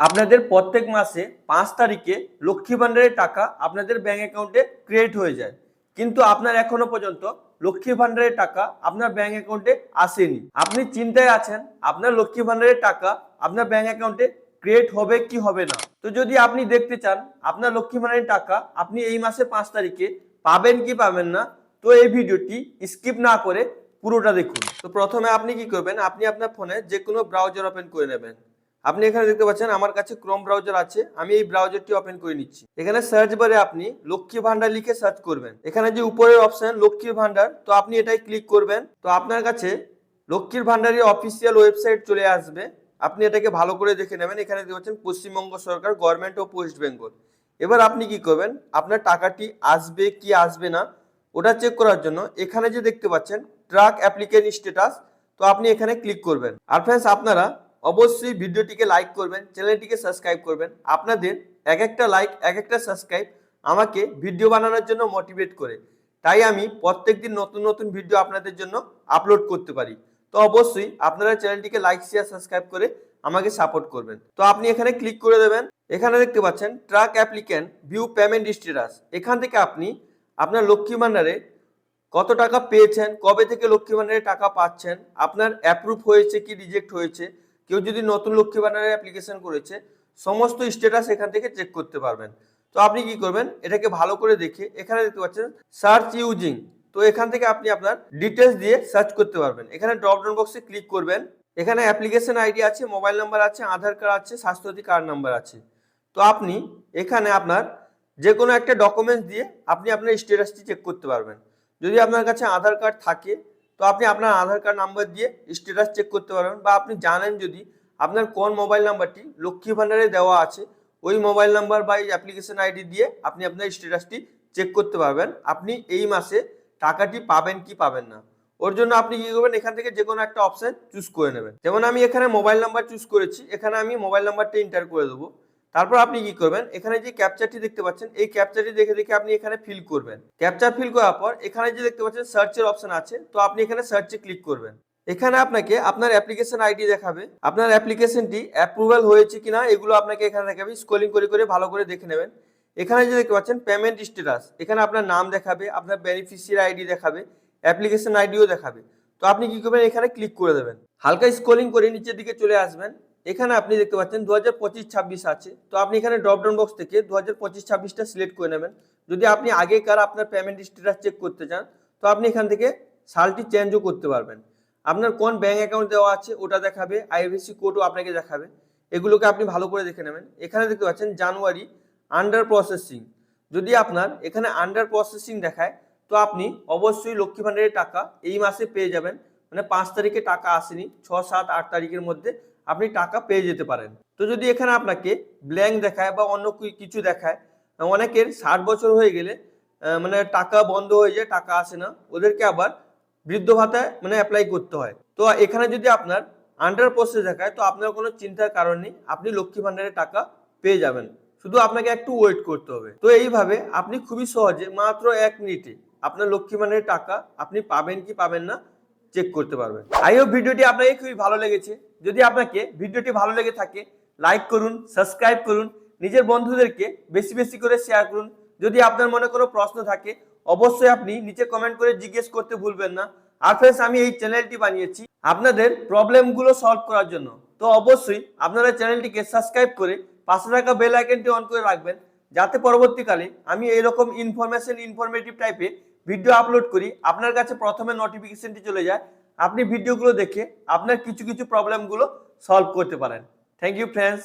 আপনাদের প্রত্যেক মাসে 5 তারিখে লক্ষ্মী ভান্ডারের টাকা আপনাদের ব্যাংক অ্যাকাউন্টে ক্রেডিট হয়ে যায়, কিন্তু আপনার এখনো পর্যন্ত লক্ষ্মী ভান্ডারের টাকা আপনার ব্যাংক অ্যাকাউন্টে আসেনি। আপনি চিন্তায় আছেন আপনার লক্ষ্মী ভান্ডারের টাকা আপনার ব্যাংক অ্যাকাউন্টে ক্রেডিট হবে কি হবে না। তো যদি আপনি দেখতে চান আপনার লক্ষ্মী ভান্ডারের টাকা আপনি এই মাসে 5 তারিখে পাবেন কি পাবেন না, তো এই ভিডিওটি স্কিপ না করে পুরোটা দেখুন। তো প্রথমে আপনি কি করবেন, আপনি আপনার ফোনে যে কোনো ব্রাউজার ওপেন করে নেবেন। আপনি এখানে দেখতে পাচ্ছেন আমার কাছে ক্রোম ব্রাউজার আছে, আমি এই ব্রাউজারটি ওপেন করে নিচ্ছি। এখানে সার্চ বারে আপনি লক্ষ্মী ভান্ডার লিখে সার্চ করবেন। এখানে যে উপরের অপশন লক্ষ্মীর ভান্ডার, তো আপনি এটাই ক্লিক করবেন। তো আপনার কাছে লক্ষ্মীর ভান্ডারের অফিসিয়াল ওয়েবসাইট চলে আসবে, আপনি এটাকে ভালো করে দেখে নেবেন। এখানে দেখতে পাচ্ছেন পশ্চিমবঙ্গ সরকার, গভর্নমেন্ট অফ ওয়েস্ট বেঙ্গল। এবার আপনি কি করবেন, আপনার টাকাটি আসবে কি আসবে না ওটা চেক করার জন্য এখানে যে দেখতে পাচ্ছেন ট্র্যাক অ্যাপ্লিকেশন স্ট্যাটাস, তো আপনি এখানে ক্লিক করবেন। আর ফ্রেন্ডস আপনারা অবশ্যই ভিডিওটিকে লাইক করবেন, চ্যানেলটিকে সাবস্ক্রাইব করবেন। আপনাদের এক একটা লাইক এক একটা সাবস্ক্রাইব আমাকে ভিডিও বানানোর জন্য মোটিভেট করে, তাই আমি প্রত্যেকদিন নতুন নতুন ভিডিও আপনাদের জন্য আপলোড করতে পারি। তো অবশ্যই আপনারা চ্যানেলটিকে লাইক শেয়ার সাবস্ক্রাইব করে আমাকে সাপোর্ট করবেন। তো আপনি এখানে ক্লিক করে দেবেন। এখানে দেখতে পাচ্ছেন track applicant view payment status, এখান থেকে আপনি আপনার লক্ষ্মী ভান্ডারে কত টাকা পেয়েছেন, কবে থেকে লক্ষ্মী ভান্ডারে টাকা পাচ্ছেন, আপনার অ্যাপ্রুভ হয়েছে কি রিজেক্ট হয়েছে, কেউ যদি নতুন লক্ষ্মী ভান্ডারের অ্যাপ্লিকেশন করেছে সমস্ত স্ট্যাটাস এখান থেকে চেক করতে পারবেন। তো আপনি কি করবেন, এটাকে ভালো করে দেখে এখানে দেখতে পাচ্ছেন সার্চ ইউজিং, তো এখান থেকে আপনি আপনার ডিটেলস দিয়ে সার্চ করতে পারবেন। এখানে ড্রপ ডাউন বক্সে ক্লিক করবেন। এখানে অ্যাপ্লিকেশন আইডি আছে, মোবাইল নাম্বার আছে, আধার কার্ড আছে, স্বাস্থ্যসাথী কার্ড নাম্বার আছে। তো আপনি এখানে আপনার যে কোনো একটা ডকুমেন্টস দিয়ে আপনি আপনার স্ট্যাটাসটি চেক করতে পারবেন। যদি আপনার কাছে আধার কার্ড থাকে তো আপনি আপনার আধার কার্ড নাম্বার দিয়ে স্ট্যাটাস চেক করতে পারবেন, বা আপনি জানেন যদি আপনার কোন মোবাইল নাম্বারটি লক্ষ্মী ভান্ডারে দেওয়া আছে ওই মোবাইল নাম্বার বা অ্যাপ্লিকেশন আইডি দিয়ে আপনি আপনার স্ট্যাটাসটি চেক করতে পারবেন আপনি এই মাসে টাকাটি পাবেন কি পাবেন না। ওর জন্য আপনি কি করবেন, এখান থেকে যে কোনো একটা অপশন চুজ করে নেবেন। যেমন আমি এখানে মোবাইল নাম্বার চুজ করেছি, এখানে আমি মোবাইল নাম্বারটা এন্টার করে দেবো। তারপর আপনি কি করবেন, এখানে যে ক্যাপচারটি দেখতে পাচ্ছেন এই ক্যাপচারটি দেখে দেখে আপনি এখানে ফিল করবেন। ক্যাপচার ফিল করার পর এখানে যে দেখতে পাচ্ছেন সার্চের অপশন আছে, তো আপনি এখানে সার্চে ক্লিক করবেন। এখানে আপনাকে আপনার অ্যাপ্লিকেশন আইডি দেখাবে, আপনার অ্যাপ্লিকেশনটি অ্যাপ্রুভাল হয়েছে কিনা এগুলো আপনাকে এখানে দেখাবে। স্ক্রলিং করে করে ভালো করে দেখে নেবেন। এখানে যে দেখতে পাচ্ছেন পেমেন্ট স্ট্যাটাস, এখানে আপনার নাম দেখাবে, আপনার বেনিফিশিয়ারি আইডি দেখাবে, অ্যাপ্লিকেশন আইডিও দেখাবে। তো আপনি কি করবেন, এখানে ক্লিক করে দেবেন। হালকা স্ক্রলিং করে নিচের দিকে চলে আসবেন। এখানে আপনি দেখতে পাচ্ছেন 2025-26 আছে, তো আপনি এখানে ড্রপ ডাউন বক্স থেকে 2025-26টা সিলেক্ট করে নেবেন। যদি আপনি আগেকার আপনার পেমেন্ট স্ট্যাটাস চেক করতে চান তো আপনি এখান থেকে সালটি চেঞ্জও করতে পারবেন। আপনার কোন ব্যাংক অ্যাকাউন্ট দেওয়া আছে ওটা দেখাবে, আইএফএসসি কোডও আপনাকে দেখাবে, এগুলোকে আপনি ভালো করে দেখে নেবেন। এখানে দেখতে পাচ্ছেন জানুয়ারি আন্ডার প্রসেসিং, যদি আপনার এখানে আন্ডার প্রসেসিং দেখায় তো আপনি অবশ্যই লক্ষ্মী ভান্ডারের টাকা এই মাসে পেয়ে যাবেন। মানে 5 তারিখে টাকা আসেনি, 6, 7, 8 তারিখের মধ্যে আপনি টাকা পেয়ে যেতে পারেন। তো যদি এখানে আপনাকে ব্ল্যাঙ্ক দেখায় বা অন্য কিছু দেখায়, অনেকের 60 বছর হয়ে গেলে মানে টাকা বন্ধ হয়ে যায়, টাকা আসে না, ওদেরকে আবার বৃদ্ধ ভাতায় মানে অ্যাপ্লাই করতে হয়। তো এখানে যদি আপনার আন্ডার প্রসেস দেখায় তো আপনার কোনো চিন্তার কারণ নেই, আপনি লক্ষ্মী ভান্ডারের টাকা পেয়ে যাবেন, শুধু আপনাকে একটু ওয়েট করতে হবে। তো এইভাবে আপনি খুবই সহজে মাত্র 1 মিনিটে আপনার লক্ষ্মী ভান্ডারের টাকা আপনি পাবেন কি পাবেন না চেক করতে পারবেন। আই হোপ ভিডিওটি আপনাকে খুবই ভালো লেগেছে। যদি আপনাকে ভিডিওটি ভালো লেগে থাকে লাইক করুন, সাবস্ক্রাইব করুন, নিজের বন্ধুদেরকে বেশি বেশি করে শেয়ার করুন। যদি আপনার মনে কোনো প্রশ্ন থাকে অবশ্যই আপনি নিচে কমেন্ট করে জিজ্ঞেস করতে ভুলবেন না। আর ফ্রেন্ডস আমি এই চ্যানেলটি বানিয়েছি আপনাদের প্রবলেমগুলো সলভ করার জন্য, তো অবশ্যই আপনারা চ্যানেলটিকে সাবস্ক্রাইব করে পাশে থাকা বেল আইকনটি অন করে রাখবেন, যাতে পরবর্তীকালে আমি এইরকম ইনফরমেটিভ টাইপের ভিডিও আপলোড করি আপনার কাছে প্রথমে নোটিফিকেশনটি চলে যায়, আপনি ভিডিওগুলো দেখে আপনার কিছু কিছু প্রবলেমগুলো সলভ করতে পারেন। Thank you friends.